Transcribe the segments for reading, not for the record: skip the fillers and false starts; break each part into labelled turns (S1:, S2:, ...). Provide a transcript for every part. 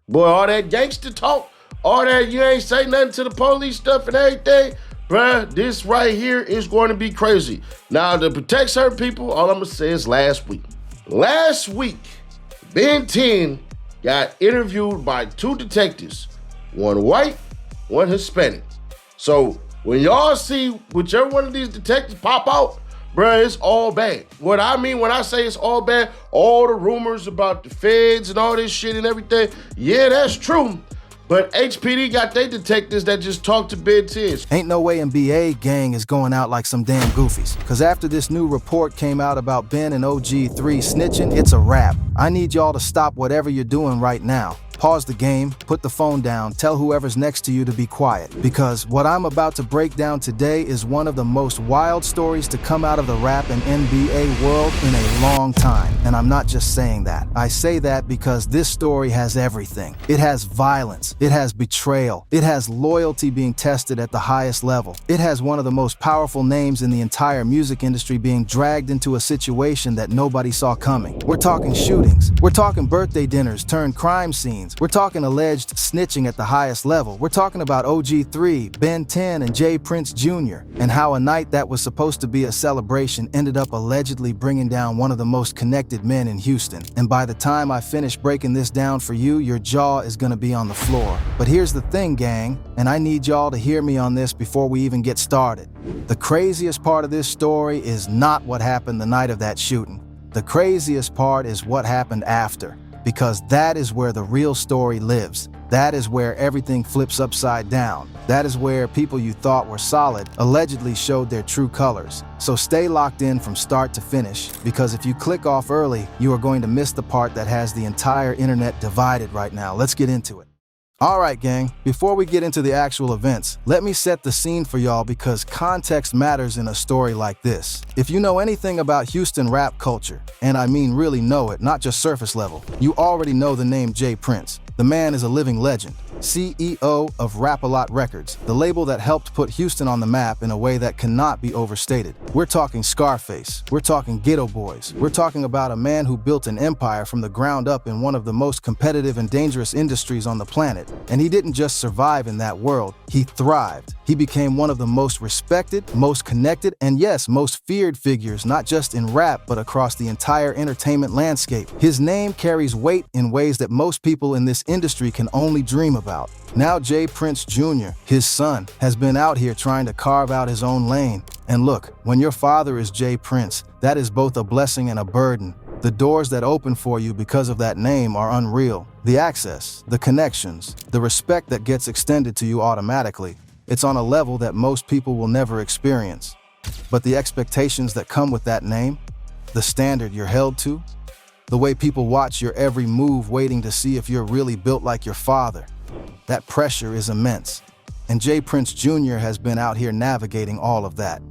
S1: Boy, all that gangster talk, all that you ain't say nothing to the police stuff and everything, bruh, this right here is going to be crazy. Now, to protect certain people, all I'm going to say is last week. Last week, Ben 10 got interviewed by two detectives, one white, one Hispanic. So when y'all see whichever one of these detectives pop out, bruh, it's all bad. What I mean when I say it's all bad, all the rumors about the feds and all this shit and everything, yeah, that's true. But HPD got they detectives that just talk to Ben 10.
S2: Ain't no way NBA gang is going out like some damn goofies. Cause after this new report came out about Ben and OG3 snitching, it's a wrap. I need y'all to stop whatever you're doing right now. Pause the game, put the phone down, tell whoever's next to you to be quiet. Because what I'm about to break down today is one of the most wild stories to come out of the rap and NBA world in a long time. And I'm not just saying that. I say that because this story has everything. It has violence. It has betrayal. It has loyalty being tested at the highest level. It has one of the most powerful names in the entire music industry being dragged into a situation that nobody saw coming. We're talking shootings. We're talking birthday dinners turned crime scenes. We're talking alleged snitching at the highest level. We're talking about OG3, Ben 10, and Jay Prince Jr., and how a night that was supposed to be a celebration ended up allegedly bringing down one of the most connected men in Houston. And by the time I finish breaking this down for you, your jaw is gonna be on the floor. But here's the thing, gang, and I need y'all to hear me on this before we even get started. The craziest part of this story is not what happened the night of that shooting. The craziest part is what happened after. Because that is where the real story lives. That is where everything flips upside down. That is where people you thought were solid allegedly showed their true colors. So stay locked in from start to finish, because if you click off early, you are going to miss the part that has the entire internet divided right now. Let's get into it. Alright gang, before we get into the actual events, let me set the scene for y'all because context matters in a story like this. If you know anything about Houston rap culture, and I mean really know it, not just surface level, you already know the name Jay Prince. The man is a living legend, CEO of Rap-A-Lot Records, the label that helped put Houston on the map in a way that cannot be overstated. We're talking Scarface, we're talking Ghetto Boys, we're talking about a man who built an empire from the ground up in one of the most competitive and dangerous industries on the planet. And he didn't just survive in that world, he thrived. He became one of the most respected, most connected, and yes, most feared figures, not just in rap, but across the entire entertainment landscape. His name carries weight in ways that most people in this industry can only dream about. Now Jay Prince Jr., his son, has been out here trying to carve out his own lane. And look, when your father is Jay Prince, that is both a blessing and a burden. The doors that open for you because of that name are unreal. The access, the connections, the respect that gets extended to you automatically. It's on a level that most people will never experience. But the expectations that come with that name, the standard you're held to, the way people watch your every move waiting to see if you're really built like your father, that pressure is immense. And Jay Prince Jr. has been out here navigating all of that.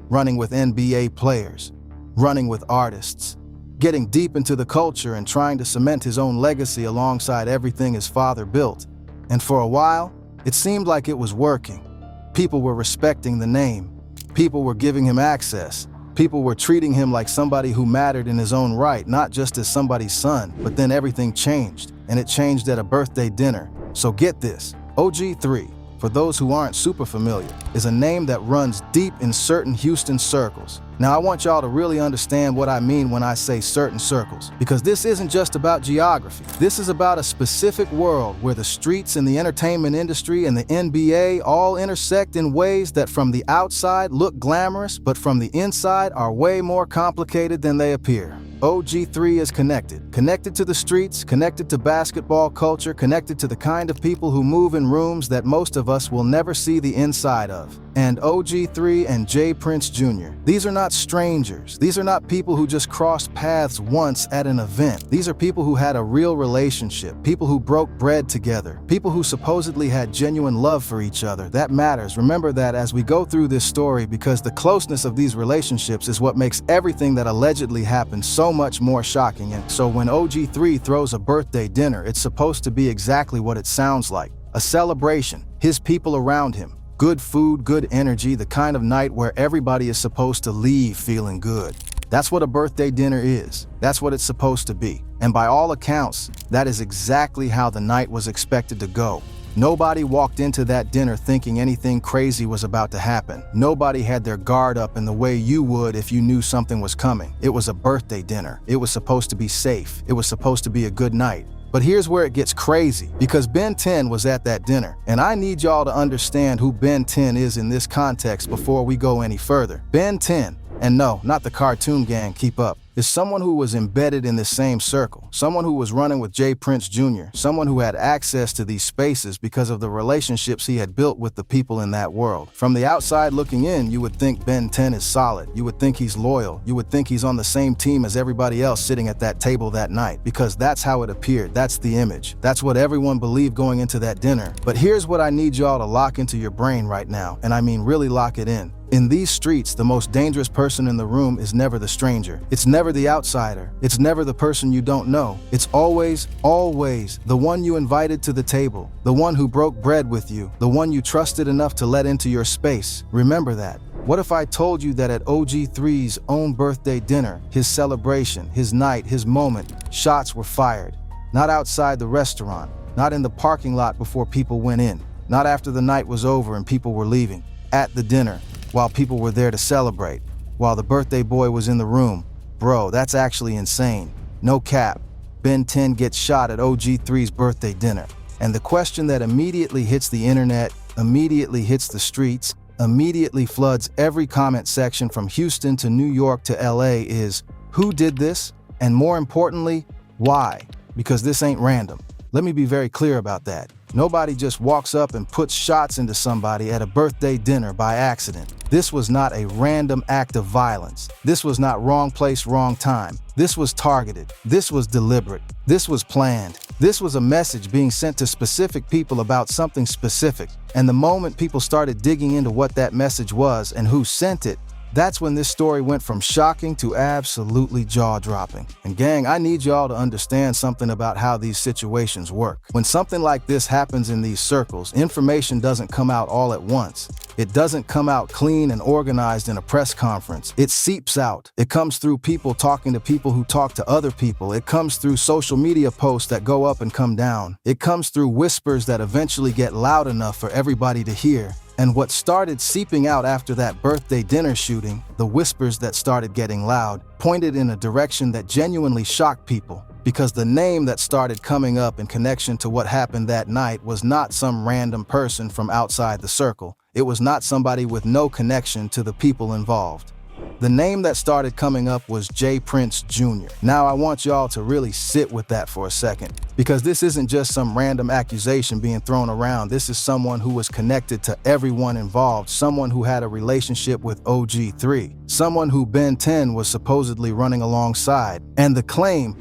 S2: Running with NBA players, running with artists, getting deep into the culture and trying to cement his own legacy alongside everything his father built. And for a while, it seemed like it was working. People were respecting the name. People were giving him access. People were treating him like somebody who mattered in his own right, not just as somebody's son. But then everything changed, and it changed at a birthday dinner. So get this, OG3, for those who aren't super familiar, is a name that runs deep in certain Houston circles. Now I want y'all to really understand what I mean when I say certain circles, because this isn't just about geography. This is about a specific world where the streets and the entertainment industry and the NBA all intersect in ways that from the outside look glamorous, but from the inside are way more complicated than they appear. OG3 is connected to the streets, connected to basketball culture, connected to the kind of people who move in rooms that most of us will never see the inside of. And OG3 and Jay Prince Jr., these are not strangers. These are not people who just crossed paths once at an event. These are people who had a real relationship, people who broke bread together, people who supposedly had genuine love for each other. That matters. Remember that as we go through this story, because the closeness of these relationships is what makes everything that allegedly happened so much more shocking. And so when OG3 throws a birthday dinner, it's supposed to be exactly what it sounds like. A celebration, his people around him, good food, good energy, the kind of night where everybody is supposed to leave feeling good. That's what a birthday dinner is. That's what it's supposed to be. And by all accounts, that is exactly how the night was expected to go. Nobody walked into that dinner thinking anything crazy was about to happen. Nobody had their guard up in the way you would if you knew something was coming. It was a birthday dinner. It was supposed to be safe. It was supposed to be a good night. But here's where it gets crazy, because Ben 10 was at that dinner, and I need y'all to understand who Ben 10 is in this context before we go any further. Ben 10, and no, not the cartoon gang, keep up, is someone who was embedded in the same circle, someone who was running with Jay Prince Jr., someone who had access to these spaces because of the relationships he had built with the people in that world. From the outside looking in, you would think Ben 10 is solid. You would think he's loyal. You would think he's on the same team as everybody else sitting at that table that night, because that's how it appeared. That's the image. That's what everyone believed going into that dinner. But here's what I need y'all to lock into your brain right now, and I mean really lock it in. In these streets, the most dangerous person in the room is never the stranger. It's never the outsider. It's never the person you don't know. It's always the one you invited to the table, the one who broke bread with you, the one you trusted enough to let into your space. Remember that. What if I told you that at OG3's own birthday dinner, his celebration, his night, his moment, shots were fired? Not outside the restaurant, not in the parking lot before people went in, not after the night was over and people were leaving. At the dinner, while people were there to celebrate, while the birthday boy was in the room. Bro, that's actually insane. No cap. Ben 10 gets shot at OG3's birthday dinner. And the question that immediately hits the internet, immediately hits the streets, immediately floods every comment section from Houston to New York to LA is, who did this? And more importantly, why? Because this ain't random. Let me be very clear about that. Nobody just walks up and puts shots into somebody at a birthday dinner by accident. This was not a random act of violence. This was not wrong place, wrong time. This was targeted. This was deliberate. This was planned. This was a message being sent to specific people about something specific. And the moment people started digging into what that message was and who sent it, that's when this story went from shocking to absolutely jaw-dropping. And gang, I need y'all to understand something about how these situations work. When something like this happens in these circles, information doesn't come out all at once. It doesn't come out clean and organized in a press conference. It seeps out. It comes through people talking to people who talk to other people. It comes through social media posts that go up and come down. It comes through whispers that eventually get loud enough for everybody to hear. And what started seeping out after that birthday dinner shooting, the whispers that started getting loud, pointed in a direction that genuinely shocked people. Because the name that started coming up in connection to what happened that night was not some random person from outside the circle. It was not somebody with no connection to the people involved. The name that started coming up was Jay Prince Jr. Now I want y'all to really sit with that for a second, because this isn't just some random accusation being thrown around. This is someone who was connected to everyone involved, someone who had a relationship with OG3, someone who Ben 10 was supposedly running alongside. And the claim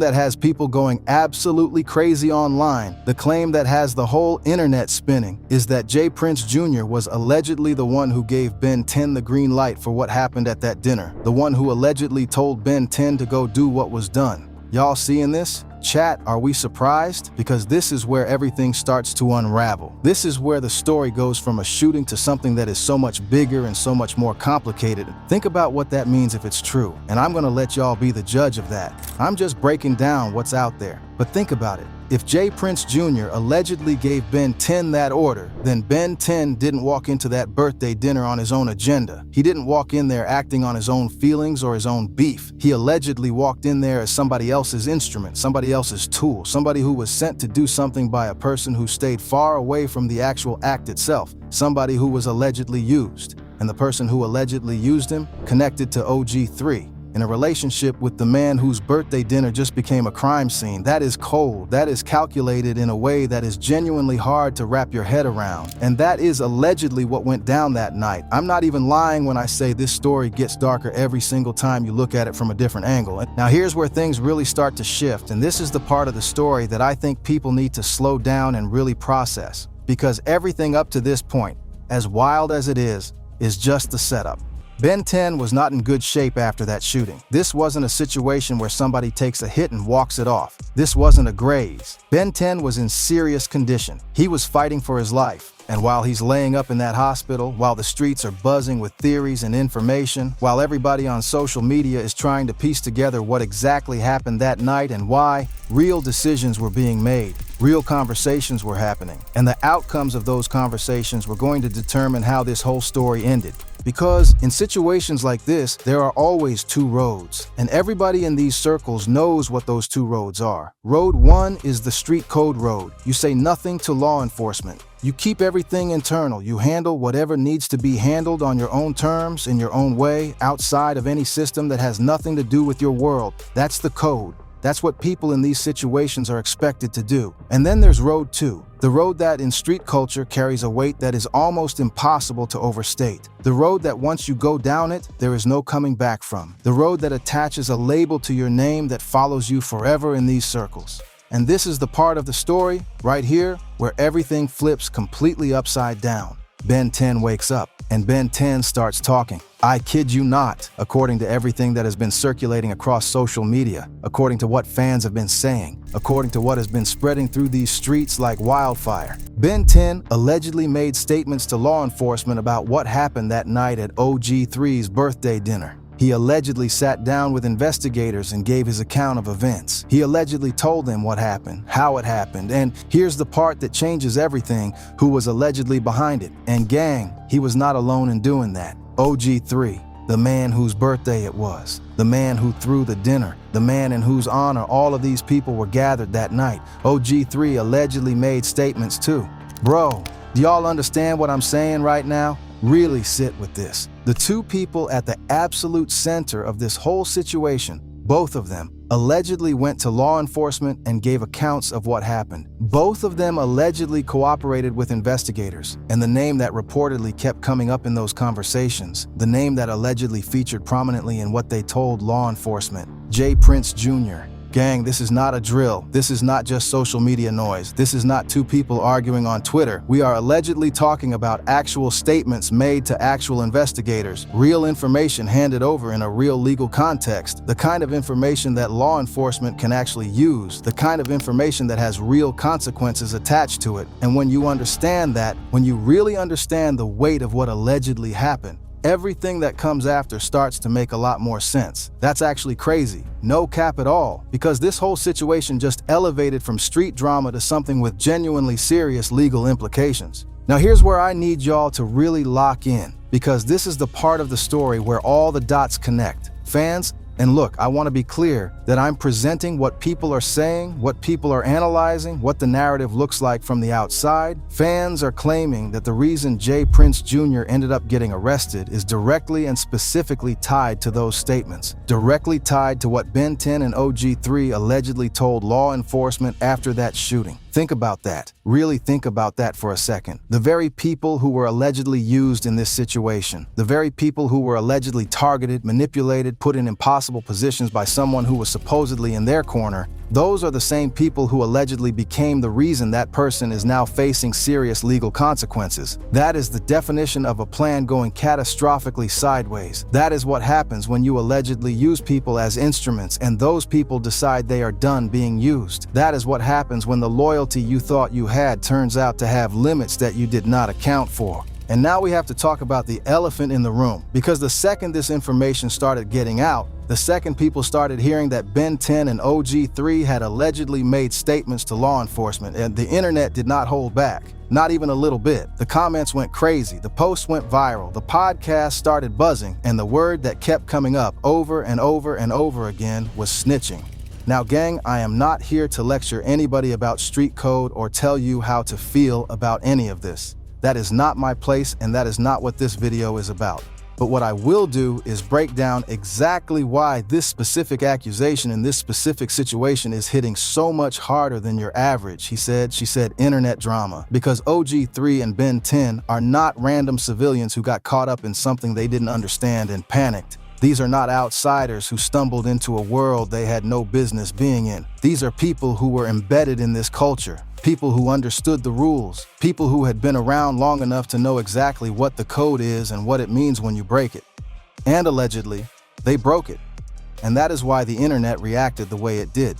S2: that has people going absolutely crazy online, the claim that has the whole internet spinning, is that Jay Prince Jr. was allegedly the one who gave Ben 10 the green light for what happened at that dinner, the one who allegedly told Ben 10 to go do what was done. Y'all seeing this? Chat, are we surprised? Because this is where everything starts to unravel. This is where the story goes from a shooting to something that is so much bigger and so much more complicated. Think about what that means if it's true, and I'm gonna let y'all be the judge of that. I'm just breaking down what's out there. But think about it. If Jay Prince Jr. allegedly gave Ben 10 that order, then Ben 10 didn't walk into that birthday dinner on his own agenda. He didn't walk in there acting on his own feelings or his own beef. He allegedly walked in there as somebody else's instrument, somebody else's tool, somebody who was sent to do something by a person who stayed far away from the actual act itself, somebody who was allegedly used. And the person who allegedly used him connected to OG3. In a relationship with the man whose birthday dinner just became a crime scene. That is cold. That is calculated in a way that is genuinely hard to wrap your head around. And that is allegedly what went down that night. I'm not even lying when I say this story gets darker every single time you look at it from a different angle. Now here's where things really start to shift, and this is the part of the story that I think people need to slow down and really process. Because everything up to this point, as wild as it is just the setup. Ben 10 was not in good shape after that shooting. This wasn't a situation where somebody takes a hit and walks it off. This wasn't a graze. Ben 10 was in serious condition. He was fighting for his life. And while he's laying up in that hospital, while the streets are buzzing with theories and information, while everybody on social media is trying to piece together what exactly happened that night and why, real decisions were being made. Real conversations were happening. And the outcomes of those conversations were going to determine how this whole story ended. Because in situations like this, there are always two roads, and everybody in these circles knows what those two roads are. Road 1 is the street code road. You say nothing to law enforcement. You keep everything internal. You handle whatever needs to be handled on your own terms, in your own way, outside of any system that has nothing to do with your world. That's the code. That's what people in these situations are expected to do. And then there's Road 2, the road that in street culture carries a weight that is almost impossible to overstate. The road that once you go down it, there is no coming back from. The road that attaches a label to your name that follows you forever in these circles. And this is the part of the story, right here, where everything flips completely upside down. Ben 10 wakes up, and Ben 10 starts talking. I kid you not, according to everything that has been circulating across social media, according to what fans have been saying, according to what has been spreading through these streets like wildfire. Ben 10 allegedly made statements to law enforcement about what happened that night at OG3's birthday dinner. He allegedly sat down with investigators and gave his account of events. He allegedly told them what happened, how it happened, and here's the part that changes everything, who was allegedly behind it. And gang, he was not alone in doing that. OG3, the man whose birthday it was, the man who threw the dinner, the man in whose honor all of these people were gathered that night. OG3 allegedly made statements too. Bro, do y'all understand what I'm saying right now? Really sit with this. The two people at the absolute center of this whole situation, both of them, allegedly went to law enforcement and gave accounts of what happened. Both of them allegedly cooperated with investigators, and the name that reportedly kept coming up in those conversations, the name that allegedly featured prominently in what they told law enforcement, J. Prince Jr. Gang, this is not a drill. This is not just social media noise. This is not two people arguing on Twitter. We are allegedly talking about actual statements made to actual investigators, real information handed over in a real legal context, the kind of information that law enforcement can actually use, the kind of information that has real consequences attached to it. And when you understand that, when you really understand the weight of what allegedly happened, everything that comes after starts to make a lot more sense. That's actually crazy. No cap at all, because this whole situation just elevated from street drama to something with genuinely serious legal implications. Now here's where I need y'all to really lock in, because this is the part of the story where all the dots connect. Fans, and look, I want to be clear that I'm presenting what people are saying, what people are analyzing, what the narrative looks like from the outside. Fans are claiming that the reason J. Prince Jr. ended up getting arrested is directly and specifically tied to those statements, directly tied to what Ben 10 and OG3 allegedly told law enforcement after that shooting. Think about that. Really think about that for a second. The very people who were allegedly used in this situation, the very people who were allegedly targeted, manipulated, put in impossible positions by someone who was supposedly in their corner, those are the same people who allegedly became the reason that person is now facing serious legal consequences. That is the definition of a plan going catastrophically sideways. That is what happens when you allegedly use people as instruments and those people decide they are done being used. That is what happens when the loyalty you thought you had turns out to have limits that you did not account for. And now we have to talk about the elephant in the room, because the second this information started getting out, the second people started hearing that Ben 10 and OG3 had allegedly made statements to law enforcement, and the internet did not hold back. Not even a little bit. The comments went crazy, the posts went viral, the podcast started buzzing, and the word that kept coming up over and over and over again was snitching. Now gang, I am not here to lecture anybody about street code or tell you how to feel about any of this. That is not my place, and that is not what this video is about. But what I will do is break down exactly why this specific accusation in this specific situation is hitting so much harder than your average, she said, internet drama. Because OG3 and Ben 10 are not random civilians who got caught up in something they didn't understand and panicked. These are not outsiders who stumbled into a world they had no business being in. These are people who were embedded in this culture. People who understood the rules, people who had been around long enough to know exactly what the code is and what it means when you break it. And allegedly, they broke it. And that is why the internet reacted the way it did.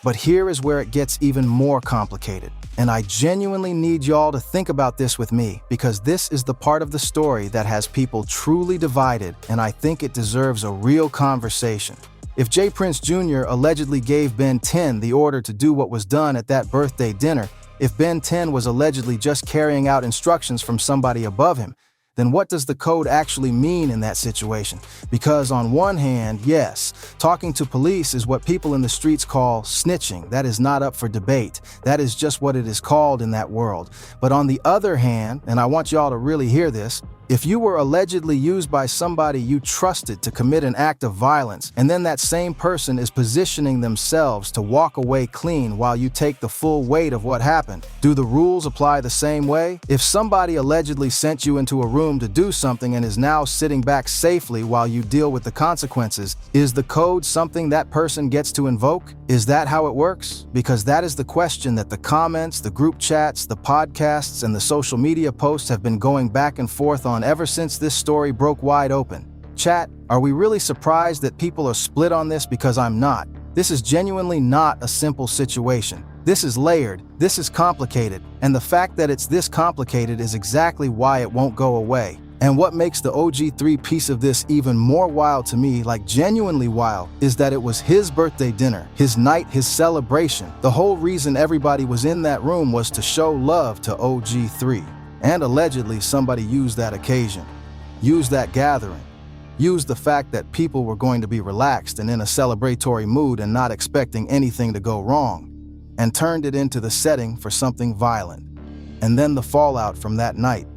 S2: But here is where it gets even more complicated. And I genuinely need y'all to think about this with me, because this is the part of the story that has people truly divided, and I think it deserves a real conversation. If J. Prince Jr. allegedly gave Ben 10 the order to do what was done at that birthday dinner, if Ben 10 was allegedly just carrying out instructions from somebody above him, then what does the code actually mean in that situation? Because on one hand, yes, talking to police is what people in the streets call snitching. That is not up for debate. That is just what it is called in that world. But on the other hand, and I want y'all to really hear this, if you were allegedly used by somebody you trusted to commit an act of violence, and then that same person is positioning themselves to walk away clean while you take the full weight of what happened, do the rules apply the same way? If somebody allegedly sent you into a room to do something and is now sitting back safely while you deal with the consequences, is the code something that person gets to invoke? Is that how it works? Because that is the question that the comments, the group chats, the podcasts, and the social media posts have been going back and forth on ever since this story broke wide open. Chat, are we really surprised that people are split on this? Because I'm not. This is genuinely not a simple situation. This is layered, this is complicated, and the fact that it's this complicated is exactly why it won't go away. And what makes the OG3 piece of this even more wild to me, like genuinely wild, is that it was his birthday dinner, his night, his celebration. The whole reason everybody was in that room was to show love to OG3. And allegedly somebody used that occasion, used that gathering, used the fact that people were going to be relaxed and in a celebratory mood and not expecting anything to go wrong, and turned it into the setting for something violent. And then the fallout from that night,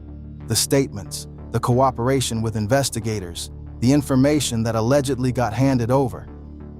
S2: the statements, the cooperation with investigators, the information that allegedly got handed over,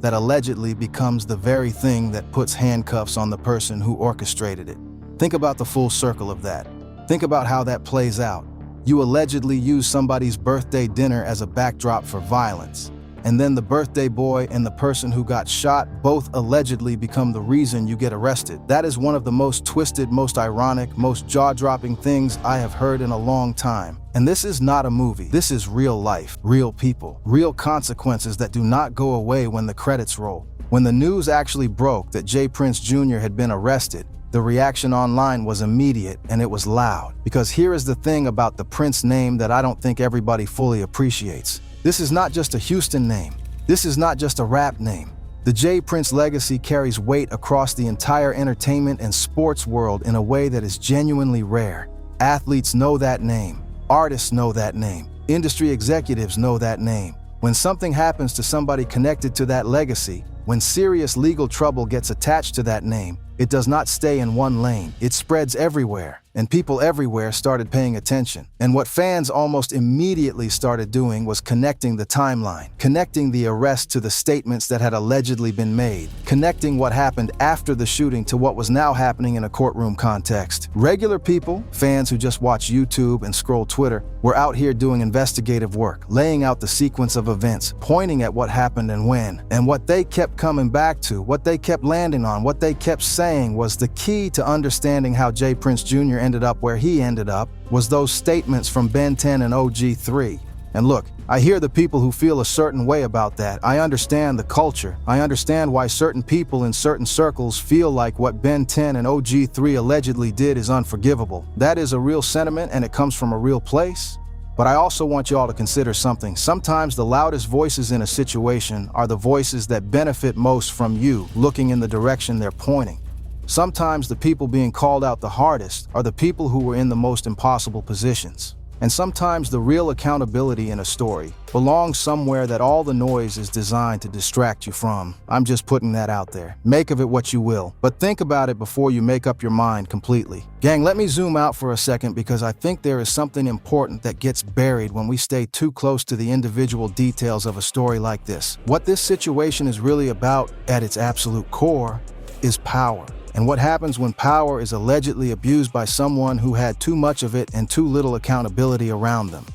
S2: that allegedly becomes the very thing that puts handcuffs on the person who orchestrated it. Think about the full circle of that. Think about how that plays out. You allegedly use somebody's birthday dinner as a backdrop for violence. And then the birthday boy and the person who got shot both allegedly become the reason you get arrested. That is one of the most twisted, most ironic, most jaw-dropping things I have heard in a long time. And this is not a movie. This is real life, real people, real consequences that do not go away when the credits roll. When the news actually broke that J. Prince Jr. had been arrested, the reaction online was immediate and it was loud. Because here is the thing about the Prince name that I don't think everybody fully appreciates. This is not just a Houston name. This is not just a rap name. The J. Prince legacy carries weight across the entire entertainment and sports world in a way that is genuinely rare. Athletes know that name. Artists know that name. Industry executives know that name. When something happens to somebody connected to that legacy, when serious legal trouble gets attached to that name, it does not stay in one lane. It spreads everywhere, and people everywhere started paying attention. And what fans almost immediately started doing was connecting the timeline, connecting the arrest to the statements that had allegedly been made, connecting what happened after the shooting to what was now happening in a courtroom context. Regular people, fans who just watch YouTube and scroll Twitter, were out here doing investigative work, laying out the sequence of events, pointing at what happened and when. And what they kept coming back to, what they kept landing on, what they kept saying was the key to understanding how J. Prince Jr. ended up where he ended up was those statements from Ben 10 and OG3. And look, I hear the people who feel a certain way about that. I understand the culture. I understand why certain people in certain circles feel like what Ben 10 and OG3 allegedly did is unforgivable. That is a real sentiment and it comes from a real place. But I also want you all to consider something. Sometimes the loudest voices in a situation are the voices that benefit most from you looking in the direction they're pointing. Sometimes the people being called out the hardest are the people who were in the most impossible positions. And sometimes the real accountability in a story belongs somewhere that all the noise is designed to distract you from. I'm just putting that out there. Make of it what you will, but think about it before you make up your mind completely. Gang, let me zoom out for a second because I think there is something important that gets buried when we stay too close to the individual details of a story like this. What this situation is really about at its absolute core is power. And what happens when power is allegedly abused by someone who had too much of it and too little accountability around them.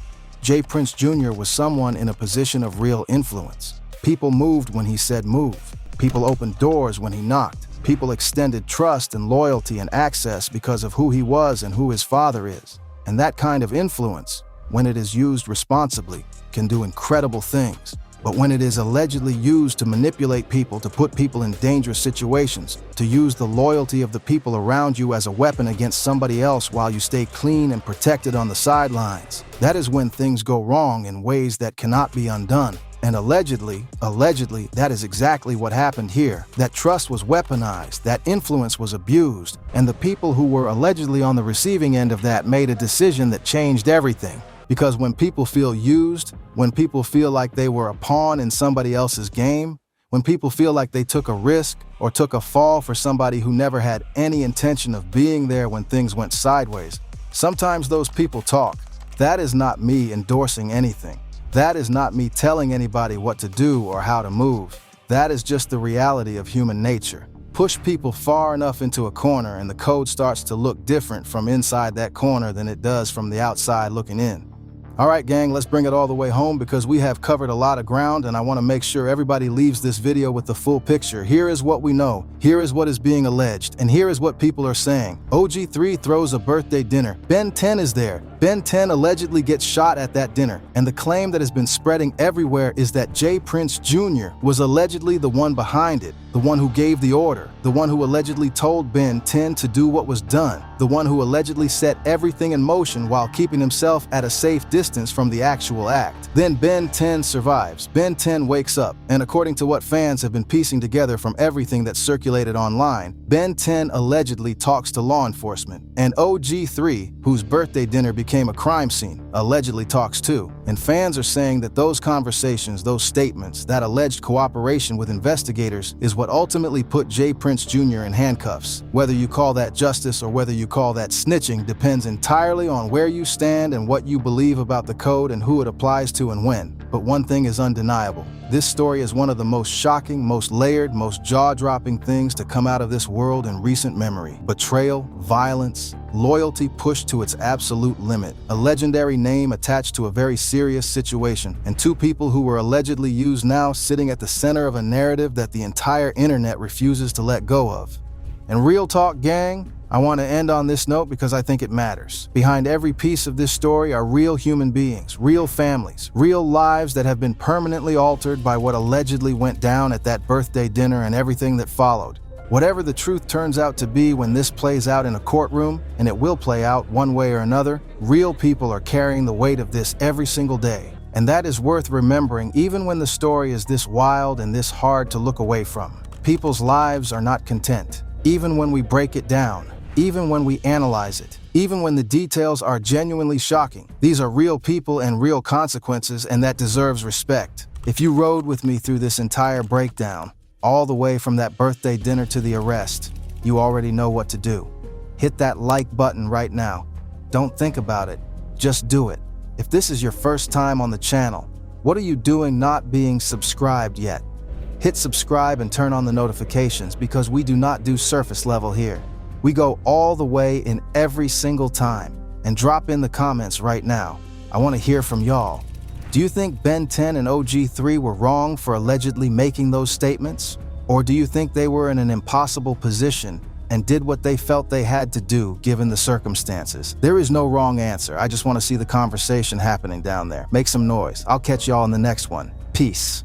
S2: J. Prince Jr. was someone in a position of real influence. People moved when he said move. People opened doors when he knocked. People extended trust and loyalty and access because of who he was and who his father is. And that kind of influence, when it is used responsibly, can do incredible things. But when it is allegedly used to manipulate people, to put people in dangerous situations, to use the loyalty of the people around you as a weapon against somebody else while you stay clean and protected on the sidelines, that is when things go wrong in ways that cannot be undone. And allegedly, that is exactly what happened here. That trust was weaponized, that influence was abused, and the people who were allegedly on the receiving end of that made a decision that changed everything. Because when people feel used, when people feel like they were a pawn in somebody else's game, when people feel like they took a risk or took a fall for somebody who never had any intention of being there when things went sideways, sometimes those people talk. That is not me endorsing anything. That is not me telling anybody what to do or how to move. That is just the reality of human nature. Push people far enough into a corner and the code starts to look different from inside that corner than it does from the outside looking in. All right, gang, let's bring it all the way home because we have covered a lot of ground and I want to make sure everybody leaves this video with the full picture. Here is what we know. Here is what is being alleged. And here is what people are saying. OG3 throws a birthday dinner. Ben 10 is there. Ben 10 allegedly gets shot at that dinner. And the claim that has been spreading everywhere is that J. Prince Jr. was allegedly the one behind it, the one who gave the order, the one who allegedly told Ben 10 to do what was done, the one who allegedly set everything in motion while keeping himself at a safe distance from the actual act. Then Ben 10 survives. Ben 10 wakes up, and according to what fans have been piecing together from everything that's circulated online, Ben 10 allegedly talks to law enforcement, and OG3, whose birthday dinner became a crime scene, allegedly talks too. And fans are saying that those conversations, those statements, that alleged cooperation with investigators is what ultimately put J. Prince Jr. in handcuffs. Whether you call that justice or whether you call that snitching depends entirely on where you stand and what you believe about the code and who it applies to and when. But one thing is undeniable. This story is one of the most shocking, most layered, most jaw-dropping things to come out of this world in recent memory. Betrayal, violence, loyalty pushed to its absolute limit, a legendary name attached to a very serious situation, and two people who were allegedly used now sitting at the center of a narrative that the entire internet refuses to let go of. And real talk, gang, I want to end on this note because I think it matters. Behind every piece of this story are real human beings, real families, real lives that have been permanently altered by what allegedly went down at that birthday dinner and everything that followed. Whatever the truth turns out to be when this plays out in a courtroom, and it will play out one way or another, real people are carrying the weight of this every single day. And that is worth remembering even when the story is this wild and this hard to look away from. People's lives are not content. Even when we break it down, even when we analyze it, even when the details are genuinely shocking. These are real people and real consequences, and that deserves respect. If you rode with me through this entire breakdown, all the way from that birthday dinner to the arrest, you already know what to do. Hit that like button right now. Don't think about it, just do it. If this is your first time on the channel, what are you doing not being subscribed yet? Hit subscribe and turn on the notifications because we do not do surface level here. We go all the way in every single time. And drop in the comments right now. I want to hear from y'all. Do you think Ben 10 and OG3 were wrong for allegedly making those statements? Or do you think they were in an impossible position and did what they felt they had to do given the circumstances? There is no wrong answer. I just want to see the conversation happening down there. Make some noise. I'll catch y'all in the next one. Peace.